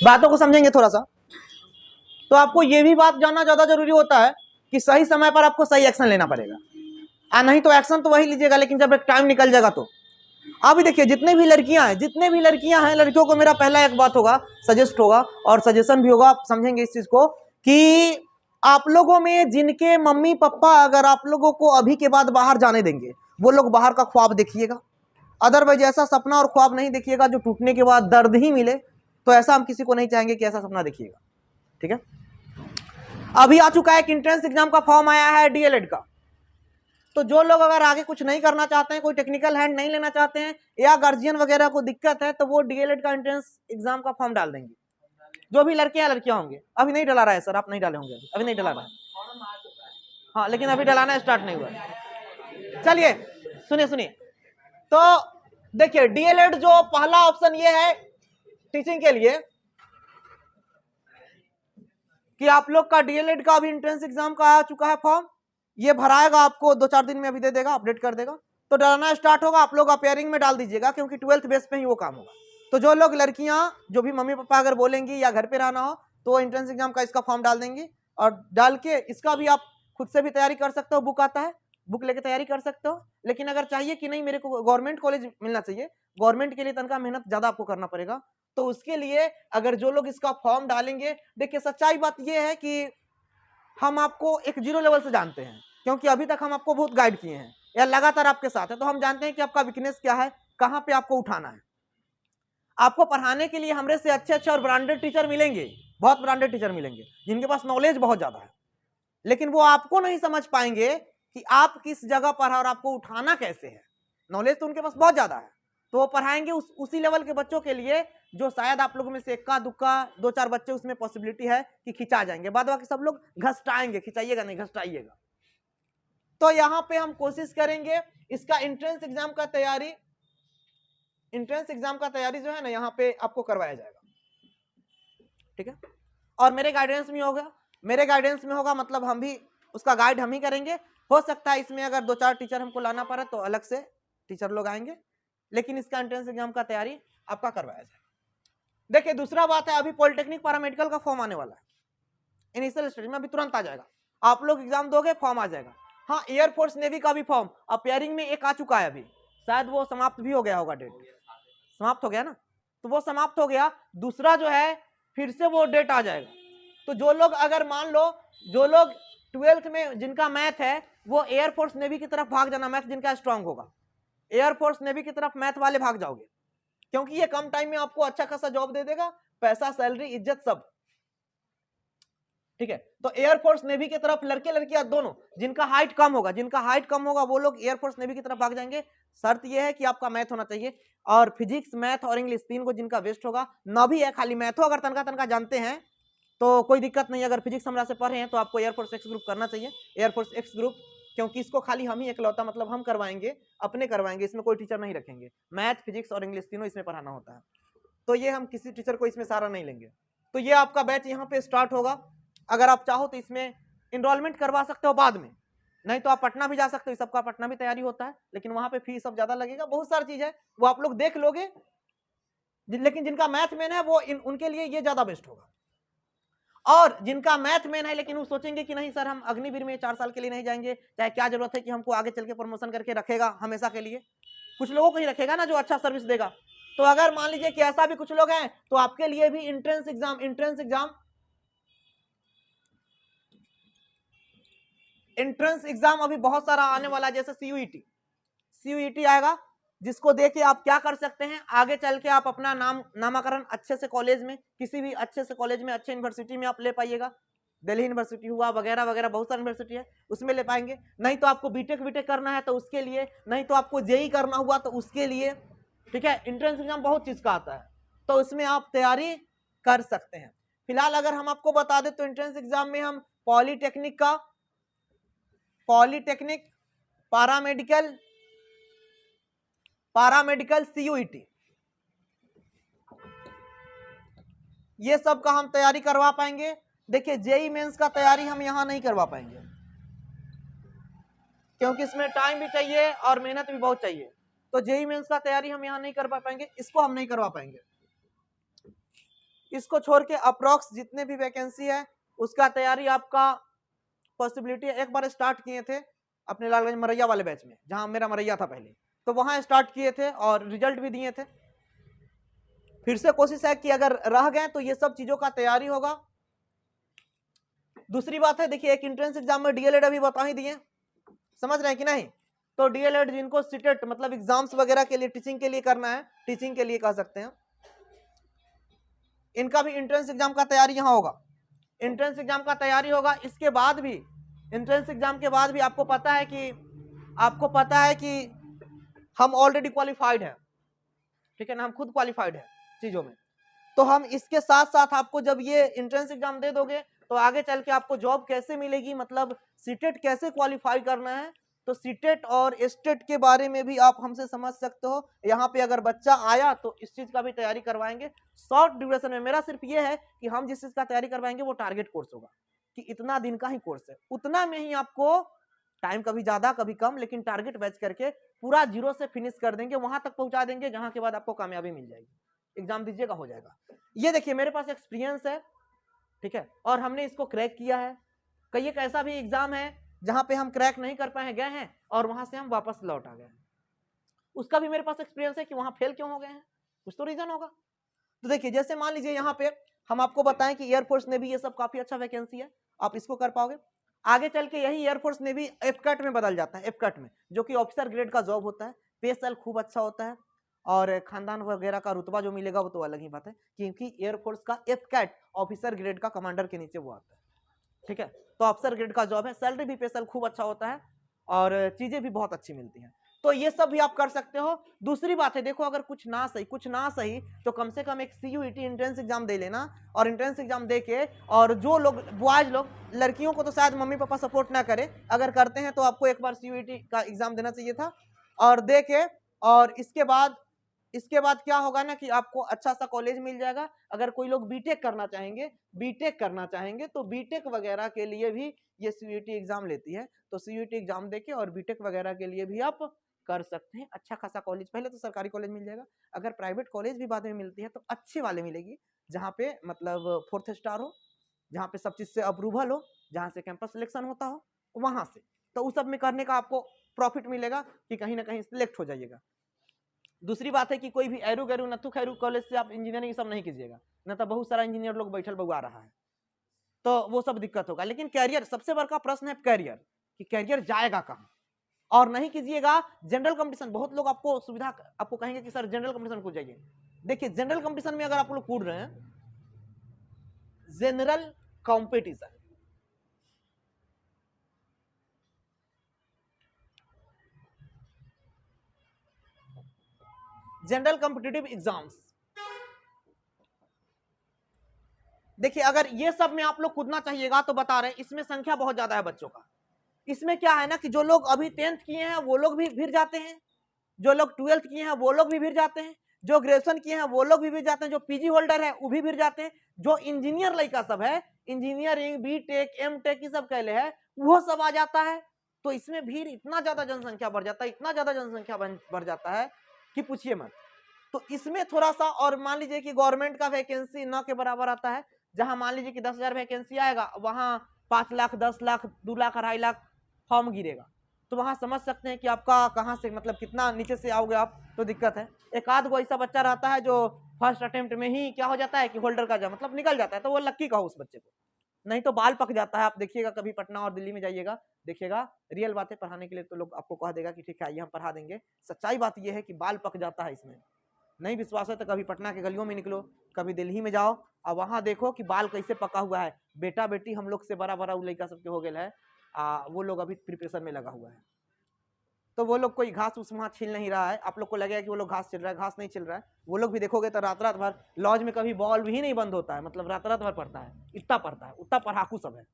बातों को समझेंगे थोड़ा सा। तो आपको ये भी बात जानना ज्यादा जरूरी होता है कि सही समय पर आपको सही एक्शन लेना पड़ेगा, नहीं तो एक्शन तो वही लीजिएगा लेकिन जब टाइम निकल जाएगा तो। अभी देखिए जितने भी लड़कियां हैं, लड़कियों को मेरा पहला एक बात होगा, सजेस्ट होगा और सजेशन भी होगा, आप समझेंगे इस चीज को कि आप लोगों में जिनके मम्मी पापा अगर आप लोगों को अभी के बाद बाहर जाने देंगे, वो लोग बाहर का ख्वाब देखिएगा। अदरवाइज ऐसा सपना और ख्वाब नहीं देखिएगा जो टूटने के बाद दर्द ही मिले, तो ऐसा हम किसी को नहीं चाहेंगे कि ऐसा सपना देखिएगा। ठीक है, अभी आ चुका है एक एंट्रेंस एग्जाम का फॉर्म आया है डीएलएड का। तो जो लोग अगर आगे कुछ नहीं करना चाहते हैं, कोई टेक्निकल हैंड नहीं लेना चाहते हैं या गार्जियन वगैरह को दिक्कत है, तो वो डीएलएड का एंट्रेंस एग्जाम का फॉर्म डाल देंगे। जो भी लड़के या लड़कियां होंगे, अभी नहीं डला रहा है सर, आप नहीं डाले होंगे, अभी नहीं डला रहा है। हाँ लेकिन अभी डलाना स्टार्ट नहीं हुआ है। चलिए सुनिए, तो देखिए डीएलएड जो पहला ऑप्शन ये है टीचिंग के लिए कि आप लोग का डीएलएड का अभी एंट्रेंस एग्जाम का आ चुका है फॉर्म, ये भराएगा आपको 2-4 दिन में, अभी दे देगा, अपडेट कर देगा, तो डलाना स्टार्ट होगा। आप लोग अपेयरिंग में डाल दीजिएगा क्योंकि 12th बेस पे ही वो काम होगा। तो जो लोग लड़कियां, जो भी मम्मी पापा अगर बोलेंगी या घर पे रहना हो, तो एंट्रेंस एग्जाम का इसका फॉर्म डाल देंगी और डाल के इसका भी आप खुद से भी तैयारी कर सकते हो, बुक आता है, बुक लेके तैयारी कर सकते हो। लेकिन अगर चाहिए कि नहीं मेरे को गवर्नमेंट कॉलेज मिलना चाहिए, गवर्नमेंट के लिए तनका मेहनत ज्यादा आपको करना पड़ेगा, तो उसके लिए अगर जो लोग इसका फॉर्म डालेंगे, देखिए सच्चाई बात यह है कि हम आपको एक 0 लेवल से जानते हैं, क्योंकि अभी तक हम आपको बहुत गाइड किए हैं या लगातार आपके साथ है, तो हम जानते हैं कि आपका वीकनेस क्या है, कहां पे आपको उठाना है। आपको पढ़ाने के लिए हमरे से अच्छे और ब्रांडेड टीचर मिलेंगे, बहुत ब्रांडेड टीचर मिलेंगे जिनके पास नॉलेज बहुत ज्यादा है, लेकिन वो आपको नहीं समझ पाएंगे कि आप किस जगह पर है और आपको उठाना कैसे है। नॉलेज तो उनके पास बहुत ज्यादा है, तो वो पढ़ाएंगे उसी लेवल के बच्चों के लिए जो शायद आप लोगों में से इक्का दुक्का 2-4 बच्चे उसमें पॉसिबिलिटी है कि खिंचा जाएंगे, बाद बाकी सब लोग घसटाएंगे, खिंचाइएगा नहीं, घसटाइएगा। तो यहां पे हम कोशिश करेंगे इसका एंट्रेंस एग्जाम का तैयारी जो है ना यहाँ पे आपको करवाया जाएगा। ठीक है, और मेरे गाइडेंस में होगा, मतलब हम भी उसका गाइड हम ही करेंगे। हो सकता है इसमें अगर 2-4 टीचर हमको लाना पड़े तो अलग से टीचर लोग आएंगे, लेकिन इसका एंट्रेंस एग्जाम का तैयारी आपका करवाया जाएगा। देखिए दूसरा बात है, अभी पॉलिटेक्निक पैरामेडिकल का फॉर्म आने वाला है, इनिशियल स्टेज में अभी तुरंत आ जाएगा, आप लोग एग्जाम दोगे फॉर्म आ जाएगा। हाँ एयरफोर्स नेवी का भी फॉर्म अपेयरिंग में एक आ चुका है, अभी शायद वो समाप्त भी हो गया होगा, डेट समाप्त हो गया ना, तो वो समाप्त हो गया, दूसरा जो है फिर से वो डेट आ जाएगा। तो जो लोग अगर मान लो जो लोग 12th में जिनका मैथ है वो एयरफोर्स नेवी की तरफ भाग जाना, मैथ जिनका स्ट्रांग होगा एयरफोर्स नेवी की तरफ मैथ वाले भाग जाओगे, क्योंकि ये कम टाइम में आपको अच्छा खासा जॉब दे देगा, पैसा सैलरी इज्जत सब। ठीक है, तो एयरफोर्स नेवी की तरफ लड़के लड़कियां दोनों, जिनका हाइट कम होगा वो लोग एयरफोर्स नेवी की तरफ भाग जाएंगे। शर्त यह है कि आपका मैथ होना चाहिए, और फिजिक्स मैथ और इंग्लिश 3 को जिनका बेस्ट होगा, ना भी है खाली मैथो अगर तनका जानते हैं तो कोई दिक्कत नहीं, अगर फिजिक्स हमरा से पढ़े हैं तो आपको एयरफोर्स एक्स ग्रुप करना चाहिए, एयरफोर्स एक्स ग्रुप, क्योंकि इसको खाली हम ही इकलौता मतलब हम करवाएंगे, अपने करवाएंगे, इसमें कोई टीचर नहीं रखेंगे, मैथ फिजिक्स और इंग्लिश तीनों इसमें पढ़ाना होता है, तो ये हम किसी टीचर को इसमें सारा नहीं लेंगे। तो ये आपका बैच यहाँ पे स्टार्ट होगा, अगर आप चाहो तो इसमें इनरोलमेंट करवा सकते हो बाद में, नहीं तो आप पटना भी जा सकते हो, सबका पटना भी तैयारी होता है, लेकिन वहां पे फीस सब ज्यादा लगेगा, बहुत सारी चीज है वो आप लोग देख लोगे, लेकिन जिनका मैथ मेन है वो उनके लिए ये ज्यादा बेस्ट होगा। और जिनका मैथ मेन है लेकिन वो सोचेंगे कि नहीं सर हम अग्निवीर में 4 साल के लिए नहीं जाएंगे, चाहे क्या जरूरत है कि हमको आगे चल के प्रमोशन करके रखेगा हमेशा के लिए, कुछ लोगों को ही रखेगा ना जो अच्छा सर्विस देगा, तो अगर मान लीजिए कि ऐसा भी कुछ लोग हैं तो आपके लिए भी एंट्रेंस एग्जाम अभी बहुत सारा आने वाला है, जैसे सीयूईटी आएगा, जिसको देके आप क्या कर सकते हैं, आगे चल के आप अपना नामाकरण अच्छे से कॉलेज में, किसी भी अच्छे से कॉलेज में, अच्छे यूनिवर्सिटी में आप ले पाइएगा, दिल्ली यूनिवर्सिटी हुआ वगैरह वगैरह, बहुत सारी यूनिवर्सिटी है उसमें ले पाएंगे, नहीं तो आपको बीटेक करना है तो उसके लिए, नहीं तो आपको जेई करना हुआ तो उसके लिए। ठीक है, एंट्रेंस एग्जाम बहुत चीज का आता है, तो उसमें आप तैयारी कर सकते हैं। फिलहाल अगर हम आपको बता दें तो एंट्रेंस एग्जाम में हम पॉलीटेक्निक पैरामेडिकल सीयूईटी ये सब का हम तैयारी करवा पाएंगे। देखिए जेई मेंस का तैयारी हम यहां नहीं करवा पाएंगे, क्योंकि इसमें टाइम भी चाहिए और मेहनत भी बहुत चाहिए, तो जेई मेंस का तैयारी हम यहां नहीं कर पाएंगे, इसको हम नहीं करवा पाएंगे। इसको छोड़ के अप्रोक्स जितने भी वैकेंसी है उसका तैयारी आपका पॉसिबिलिटी एक बार स्टार्ट किए थे अपने लालगंज मरैया वाले बैच में, जहां मेरा मरैया था पहले, तो वहां स्टार्ट किए थे और रिजल्ट भी दिए थे। फिर से कोशिश है कि अगर रह गए तो ये सब चीजों का तैयारी होगा। दूसरी बात है, देखिए एक एंट्रेंस एग्जाम में डीएलएड अभी बता ही दिए, समझ रहे हैं कि नहीं? तो डीएलएड जिनको सीटेट मतलब एग्जाम्स वगैरह के लिए टीचिंग के लिए करना है, टीचिंग के लिए कह सकते हैं, इनका भी एंट्रेंस एग्जाम का तैयारी यहाँ होगा, एंट्रेंस एग्जाम का तैयारी होगा। इसके बाद भी एंट्रेंस एग्जाम के बाद भी आपको पता है कि हम ऑलरेडी क्वालिफाइड हैं, ठीक है ना, हम खुद क्वालिफाइड है चीजों में। तो हम इसके साथ साथ आपको जब ये एंट्रेंस एग्जाम दे दोगे तो आगे चल के आपको जॉब कैसे मिलेगी, मतलब सीटेट कैसे क्वालिफाई करना है, तो सीटेट और स्टेट के बारे में भी आप हमसे समझ सकते हो। यहाँ पे अगर बच्चा आया तो इस चीज का भी तैयारी करवाएंगे शॉर्ट ड्यूरेशन में। मेरा सिर्फ ये है कि हम जिस चीज का तैयारी करवाएंगे वो टारगेट कोर्स होगा कि इतना दिन का ही कोर्स है, उतना में ही आपको टाइम कभी ज्यादा कभी कम, लेकिन टारगेट बैच करके पूरा जीरो से फिनिश कर देंगे, वहां तक पहुंचा देंगे जहां के बाद आपको कामयाबी मिल जाएगी, एग्जाम दीजिएगा हो जाएगा। ये देखिए मेरे पास एक्सपीरियंस है, ठीक है, और हमने इसको क्रैक किया है। कई एक ऐसा भी एग्जाम है जहां पे हम क्रैक नहीं कर पाए गए हैं और वहां से हम वापस लौट आ गए हैं, उसका भी मेरे पास एक्सपीरियंस है कि वहां फेल क्यों हो गए हैं, कुछ तो रीजन होगा। तो देखिए जैसे मान लीजिए यहाँ पे हम आपको बताएं कि एयरफोर्स ने भी ये सब काफी अच्छा वैकेंसी है, आप इसको कर पाओगे। आगे चल के यही एयरफोर्स ने भी एफकट में बदल जाता है, एफकट में, जो कि ऑफिसर ग्रेड का जॉब होता है, पे सेल खूब अच्छा होता है और खानदान वगैरह का रुतबा जो मिलेगा वो तो अलग ही बात है, क्योंकि एयरफोर्स का एफकैट ऑफिसर ग्रेड का कमांडर के नीचे वो आता है, ठीक है। तो ऑफिसर ग्रेड का जॉब है, सैलरी भी पे सेल खूब अच्छा होता है और चीजें भी बहुत अच्छी मिलती हैं, तो ये सब भी आप कर सकते हो। दूसरी बात है, देखो अगर कुछ ना सही तो कम से कम एक सीयूईटी एंट्रेंस एग्जाम दे लेना, और एंट्रेंस एग्जाम दे के, और जो लोग बॉयज लोग, लड़कियों को तो शायद मम्मी पापा सपोर्ट ना करे, अगर करते हैं तो आपको एक बार सीयूईटी का एग्जाम देना चाहिए था और दे के, और इसके बाद क्या होगा ना कि आपको अच्छा सा कॉलेज मिल जाएगा। अगर कोई लोग बीटेक करना चाहेंगे तो बीटेक वगैरह के लिए भी ये सीयूईटी एग्जाम लेती है, तो सीयूईटी एग्जाम देके और बीटेक वगैरह के लिए भी आप कर सकते हैं। अच्छा खासा कॉलेज, पहले तो सरकारी कॉलेज मिल जाएगा, अगर प्राइवेट कॉलेज भी बाद में मिलती है तो अच्छी वाले मिलेगी, जहाँ पे मतलब 4th स्टार हो, जहाँ पे सब चीज से अप्रूवल हो, जहाँ से कैंपस सिलेक्शन होता हो, वहां से तो उस सब में करने का आपको प्रॉफिट मिलेगा कि कहीं ना कहीं सिलेक्ट हो जाइएगा। दूसरी बात है कि कोई भी एरू गैरू नथु खैरू कॉलेज से आप इंजीनियरिंग सब नहीं कीजिएगा, न तो बहुत सारा इंजीनियर लोग बैठल बउआ रहा है, तो वो सब दिक्कत होगा। लेकिन कैरियर, सबसे बड़ा प्रश्न है कैरियर, कि कैरियर जाएगा कहाँ, और नहीं कीजिएगा जनरल कंपटीशन। बहुत लोग आपको सुविधा आपको कहेंगे कि सर जनरल कंपटीशन कूद जाइए। देखिए जनरल कंपटीशन में अगर आप लोग कूद रहे हैं, general competition general competitive exams, देखिए अगर ये सब में आप लोग कूदना चाहिएगा तो बता रहे हैं इसमें संख्या बहुत ज्यादा है बच्चों का। इसमें क्या है ना कि जो लोग अभी 10th किए हैं वो लोग भी भिड़ जाते हैं, जो लोग 12th किए हैं वो लोग भी भिड़ जाते हैं, जो ग्रेजुएशन किए हैं वो लोग भी भिड़ जाते हैं, जो पीजी होल्डर है वो भी भिड़ जाते हैं, जो इंजीनियर लड़का सब है, इंजीनियरिंग बीटेक एमटेक ये सब कहले है, वो सब आ जाता है। तो इसमें भीड़ इतना ज्यादा जनसंख्या बढ़ जाता है, इतना ज्यादा जनसंख्या बढ़ जाता है कि पूछिए मत। तो इसमें थोड़ा सा, और मान लीजिए कि गवर्नमेंट का वैकेंसी न के बराबर आता है, जहां मान लीजिए कि 10,000 वैकेंसी आएगा, वहां 5 लाख 10 लाख 2 लाख 2.5 लाख फॉर्म गिरेगा, तो वहां समझ सकते हैं कि आपका कहां से मतलब कितना नीचे से आओगे आप, तो दिक्कत है। एक आध को ऐसा बच्चा रहता है जो फर्स्ट अटेम्प्ट में ही क्या हो जाता है कि होल्डर का जब मतलब निकल जाता है, तो वो लक्की का हो उस बच्चे को, नहीं तो बाल पक जाता है। आप देखिएगा कभी पटना और दिल्ली में जाइएगा, देखिएगा रियल बातें पढ़ाने के लिए तो लोग आपको कह देगा कि ठीक है आइए हम पढ़ा देंगे, सच्चाई बात यह है कि बाल पक जाता है इसमें। नहीं विश्वास है तो कभी पटना के गलियों में निकलो, कभी दिल्ली में जाओ और वहां देखो कि बाल कैसे पका हुआ है। बेटा बेटी हम लोग से बड़ा बड़ा लड़का सबके हो गया है, वो लोग अभी प्रिपरेशन में लगा हुआ है, तो वो लोग कोई घास उस वहां छील नहीं रहा है। आप लोग को लगेगा कि वो लोग घास छिल रहा है, घास नहीं छिल रहा है। वो लोग भी देखोगे तो रात रात भर लॉज में कभी बॉल भी नहीं बंद होता है, मतलब रात रात भर पढ़ता है, इतना पढ़ता है, उतना पढ़ाकू सब है।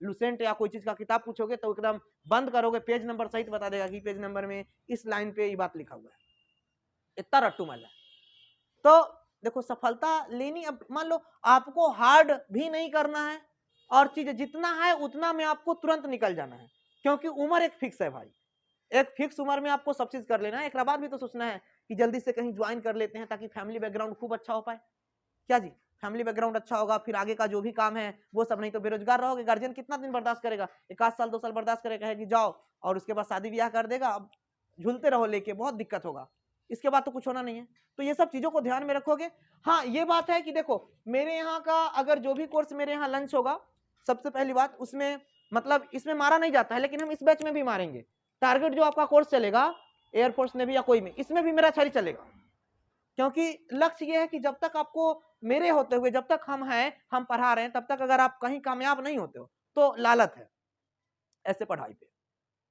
लुसेंट या कोई चीज का किताब पूछोगे तो एकदम बंद करोगे, पेज नंबर सहित बता देगा कि पेज नंबर में इस लाइन पे ये बात लिखा हुआ है, इतना रट्टू माल है। तो देखो सफलता लेनी, अब मान लो आपको हार्ड भी नहीं करना है और चीज जितना है उतना में आपको तुरंत निकल जाना है, क्योंकि उम्र एक फिक्स है भाई, एक फिक्स उम्र में आपको सब चीज कर लेना है। एक बाद भी तो सोचना है कि जल्दी से कहीं ज्वाइन कर लेते हैं ताकि फैमिली बैकग्राउंड खूब अच्छा हो पाए, क्या जी? फैमिली बैकग्राउंड अच्छा होगा, फिर आगे का जो भी काम है वो सब, नहीं तो बेरोजगार रहोगे। गार्जियन कितना दिन बर्दाश्त करेगा, 1 साल 2 साल बर्दाश्त करेगा, कहेगी जाओ, और उसके बाद शादी ब्याह कर देगा, अब झूलते रहो लेके, बहुत दिक्कत होगा, इसके बाद तो कुछ होना नहीं है। तो ये सब चीजों को ध्यान में रखोगे। हाँ ये बात है कि देखो मेरे यहाँ का अगर जो भी कोर्स मेरे यहाँ लंच होगा, सबसे पहली बात उसमें मतलब इसमें मारा नहीं जाता है, लेकिन हम इस बैच में भी मारेंगे। टारगेट जो आपका कोर्स चलेगा एयरफोर्स नेवी या कोई में, इसमें भी मेरा छड़ी चलेगा, क्योंकि लक्ष्य ये है कि जब तक आपको मेरे होते हुए, जब तक हम हैं, हम पढ़ा रहे हैं, तब तक अगर आप कहीं कामयाब नहीं होते हो तो लालच है ऐसे पढ़ाई पे,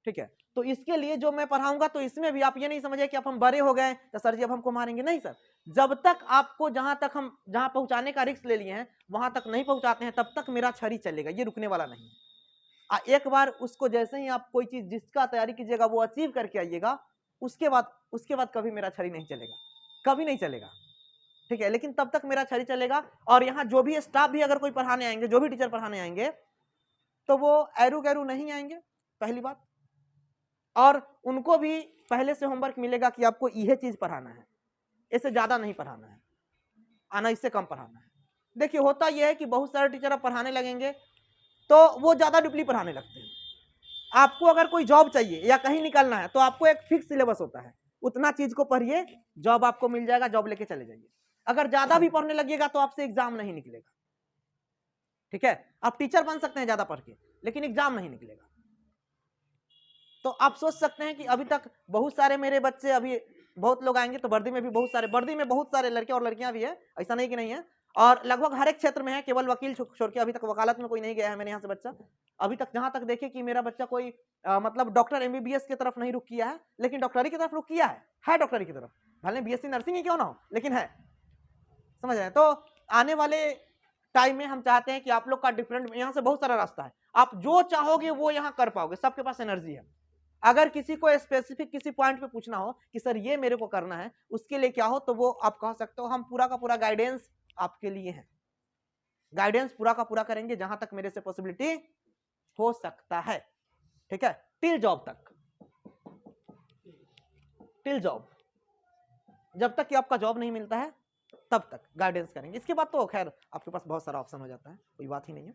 ठीक है। तो इसके लिए जो मैं पढ़ाऊंगा, तो इसमें भी आप ये नहीं समझे कि अब हम बड़े हो गए तो सर जी अब हमको मारेंगे, नहीं सर। जब तक आपको जहां तक हम जहां पहुंचाने का रिस्क ले लिए हैं वहां तक नहीं पहुंचाते हैं, तब तक मेरा छड़ी चलेगा, ये रुकने वाला नहीं है। एक बार उसको जैसे ही आप कोई चीज जिसका तैयारी कीजिएगा वो अचीव करके आइएगा, उसके बाद कभी मेरा छड़ी नहीं चलेगा, कभी नहीं चलेगा, ठीक है। लेकिन तब तक मेरा छड़ी चलेगा। और यहाँ जो भी स्टाफ भी अगर कोई पढ़ाने आएंगे, जो भी टीचर पढ़ाने आएंगे, तो वो एरू गैरू नहीं आएंगे, पहली बात। और उनको भी पहले से होमवर्क मिलेगा कि आपको यह चीज पढ़ाना है, इससे ज्यादा नहीं पढ़ाना है, आना इससे कम पढ़ाना है। देखिए होता यह है कि बहुत सारे टीचर अब पढ़ाने लगेंगे तो वो ज्यादा डीपली पढ़ाने लगते हैं। आपको अगर कोई जॉब चाहिए या कहीं निकलना है तो आपको एक फिक्स सिलेबस होता है, उतना चीज को पढ़िए, जॉब आपको मिल जाएगा, जॉब लेके चले जाइए। अगर ज्यादा भी पढ़ने लगिएगा तो आपसे एग्जाम नहीं निकलेगा, ठीक है। आप टीचर बन सकते हैं ज्यादा पढ़ के, लेकिन एग्जाम नहीं निकलेगा। तो आप सोच सकते हैं कि अभी तक बहुत सारे मेरे बच्चे, अभी बहुत लोग आएंगे तो वर्दी में भी बहुत सारे, वर्दी में बहुत सारे लड़के और लड़कियां भी है, ऐसा नहीं कि नहीं है। और लगभग हर एक क्षेत्र में है, केवल वकील छोड़ के अभी तक वकालत में कोई नहीं गया है मेरे यहाँ से बच्चा। अभी तक जहां तक देखे कि मेरा बच्चा कोई मतलब डॉक्टर MBBS की तरफ नहीं रुक किया है, लेकिन डॉक्टरी की तरफ रुक किया है डॉक्टरी की तरफ, भले BSc नर्सिंग ही क्यों ना हो, लेकिन है, समझ रहे हैं। तो आने वाले टाइम में हम चाहते हैं कि आप लोग का डिफरेंट, यहाँ से बहुत सारा रास्ता है, आप जो चाहोगे वो यहाँ कर पाओगे, सबके पास एनर्जी है। अगर किसी को स्पेसिफिक किसी पॉइंट पे पूछना हो कि सर ये मेरे को करना है, उसके लिए क्या हो, तो वो आप कह सकते हो। हम पूरा का पूरा गाइडेंस आपके लिए है, गाइडेंस पूरा का पूरा करेंगे जहां तक मेरे से पॉसिबिलिटी हो सकता है, ठीक है। टिल जॉब तक, टिल जॉब, जब तक कि आपका जॉब नहीं मिलता है तब तक गाइडेंस करेंगे। इसके बाद तो खैर आपके पास बहुत सारा ऑप्शन हो जाता है, कोई बात ही नहीं है।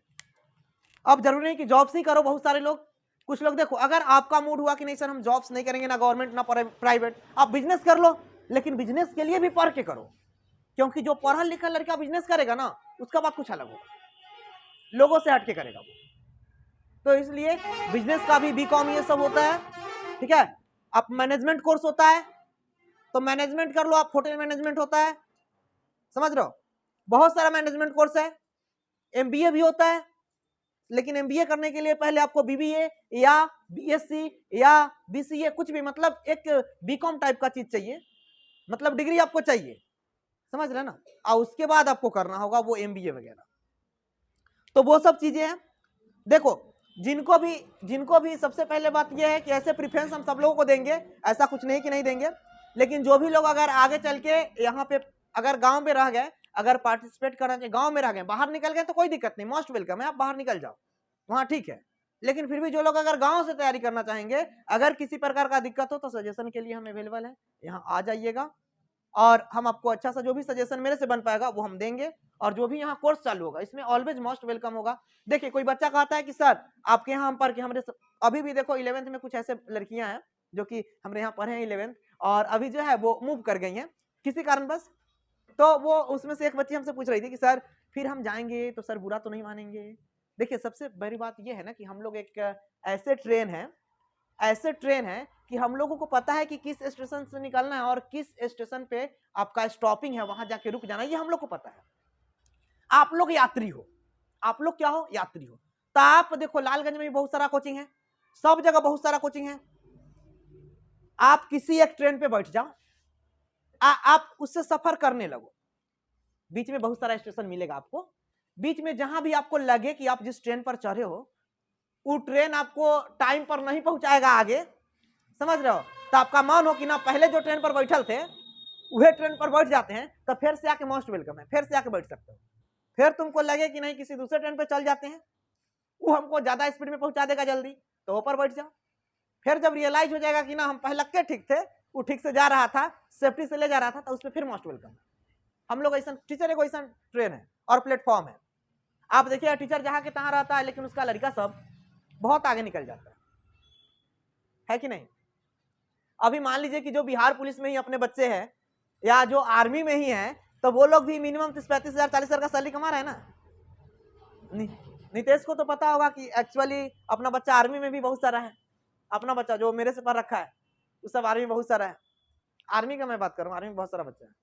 अब जरूरी नहीं कि जॉब्स ही करो, बहुत सारे लोग, कुछ लोग देखो, अगर आपका मूड हुआ कि नहीं सर हम जॉब्स नहीं करेंगे, ना गवर्नमेंट ना प्राइवेट, आप बिजनेस कर लो, लेकिन बिजनेस के लिए भी पढ़ के करो, क्योंकि जो पढ़ा लिखा लड़का बिजनेस करेगा ना, उसका बात कुछ अलग होगा, लोगों से हटके करेगा वो। तो इसलिए बिजनेस का भी बीकॉम ये सब होता है, ठीक है। आप मैनेजमेंट कोर्स होता है तो मैनेजमेंट कर लो, आप होटल मैनेजमेंट होता है, समझ रहे हो, बहुत सारा मैनेजमेंट कोर्स है। MBA भी होता है, लेकिन MBA करने के लिए पहले आपको BBA या BSc या BCA, कुछ भी, मतलब एक बीकॉम टाइप का चीज चाहिए, मतलब डिग्री आपको चाहिए, समझ रहे ना। और उसके बाद आपको करना होगा वो MBA वगैरह। तो वो सब चीजें हैं। देखो जिनको भी सबसे पहले बात यह है कि ऐसे प्रेफरेंस हम सब लोगों को देंगे, ऐसा कुछ नहीं कि नहीं देंगे, लेकिन जो भी लोग अगर आगे चल के यहाँ पे अगर गांव में रह गए, अगर पार्टिसिपेट करना चाहिए, गांव में रह गए, बाहर निकल गए तो कोई दिक्कत नहीं, मोस्ट वेलकम है, आप बाहर निकल जाओ, वहां ठीक है। लेकिन फिर भी जो लोग अगर गांव से तैयारी करना चाहेंगे, अगर किसी प्रकार का दिक्कत हो तो सजेशन के लिए हम अवेलेबल है, यहाँ आ जाइएगा, और हम आपको अच्छा सा जो भी सजेशन मेरे से बन पाएगा वो हम देंगे। और जो भी यहाँ कोर्स चालू होगा इसमें ऑलवेज मोस्ट वेलकम होगा। देखिए कोई बच्चा कहता है कि सर आपके यहाँ हम पढ़ के, हमारे अभी भी देखो 11th में कुछ ऐसे लड़कियां हैं जो कि हमारे यहाँ पढ़े हैं 11th, और अभी जो है वो मूव कर गई हैं किसी कारणवश। तो वो उसमें से एक बच्ची हमसे पूछ रही थी कि सर फिर हम जाएंगे तो सर बुरा तो नहीं मानेंगे। देखिए सबसे बड़ी बात यह है ना कि हम लोग एक ऐसे ट्रेन है कि हम लोगों को पता है कि किस स्टेशन से निकलना है और किस स्टेशन पे आपका स्टॉपिंग है, वहां जाके रुक जाना, ये हम लोग को पता है। आप लोग यात्री हो, आप लोग क्या हो, यात्री हो। तो आप देखो लालगंज में भी बहुत सारा कोचिंग है, सब जगह बहुत सारा कोचिंग है, आप किसी एक ट्रेन पे बैठ जाओ, आप उससे सफर करने लगो, बीच में बहुत सारा स्टेशन मिलेगा आपको, बीच में जहां भी आपको लगे कि आप जिस ट्रेन पर चढ़े हो वो ट्रेन आपको टाइम पर नहीं पहुंचाएगा आगे, समझ रहे हो, तो आपका मन हो कि ना पहले जो ट्रेन पर बैठल थे वह ट्रेन पर बैठ जाते हैं, तो फिर से आके मोस्ट वेलकम है, फिर से आके बैठ सकते हो। फिर तुमको लगे कि नहीं किसी दूसरे ट्रेन पर चल जाते हैं, वो हमको ज्यादा स्पीड में पहुंचा देगा जल्दी, तो ऊपर बैठ जाओ। फिर जब रियलाइज हो जाएगा कि ना हम पहले के ठीक थे, वो ठीक से जा रहा था, सेफ्टी से ले जा रहा था, तो उस पर फिर मोस्ट वेलकम। हम लोग ऐसा टीचर एक ऐसा ट्रेन है, और प्लेटफॉर्म आप देखिए टीचर जहां के तहां रहता है, लेकिन उसका लड़का सब बहुत आगे निकल जाता है कि नहीं। अभी मान लीजिए कि जो बिहार पुलिस में ही अपने बच्चे हैं या जो आर्मी में ही है, तो वो लोग भी मिनिमम 35,000 40,000 का सैलरी कमा रहे हैं ना। नितेश को तो पता होगा कि एक्चुअली अपना बच्चा आर्मी में भी बहुत सारा है, अपना बच्चा जो मेरे से पढ़ रखा है उस सब आर्मी में बहुत सारा है। आर्मी का मैं बात कर रहा हूँ, आर्मी में बहुत सारा बच्चा है।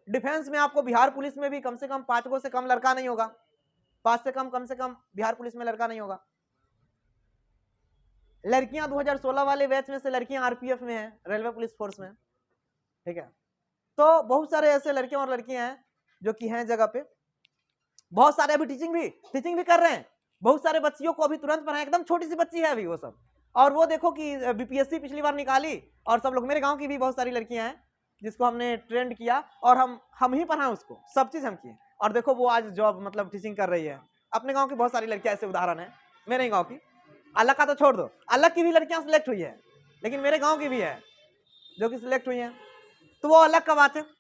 डिफेंस में आपको बिहार पुलिस में भी कम से कम 5 गो से कम लड़का नहीं होगा, 5 से कम बिहार पुलिस में लड़का नहीं होगा। लड़कियां 2016 वाले बैच में से लड़कियां आरपीएफ में है, रेलवे पुलिस फोर्स में, ठीक है। तो बहुत सारे ऐसे लड़के और लड़कियां हैं जो कि हैं जगह पे। बहुत सारे अभी टीचिंग भी कर रहे हैं, बहुत सारे बच्चियों को अभी तुरंत पढ़ाए, एकदम छोटी सी बच्ची है अभी वो सब। और वो देखो कि बीपीएससी पिछली बार निकाली, और सब लोग, मेरे गांव की भी बहुत सारी लड़कियां हैं जिसको हमने ट्रेंड किया, और हम ही पढ़ाए उसको, सब चीज हम किए, और देखो वो आज जॉब मतलब टीचिंग कर रही है। अपने गाँव की बहुत सारी लड़कियां ऐसे उदाहरण है, मेरे ही गाँव की। अलग का तो छोड़ दो, अलग की भी लड़कियां सिलेक्ट हुई है, लेकिन मेरे गाँव की भी है जो कि सिलेक्ट हुई है, तो वो अलग का बात है।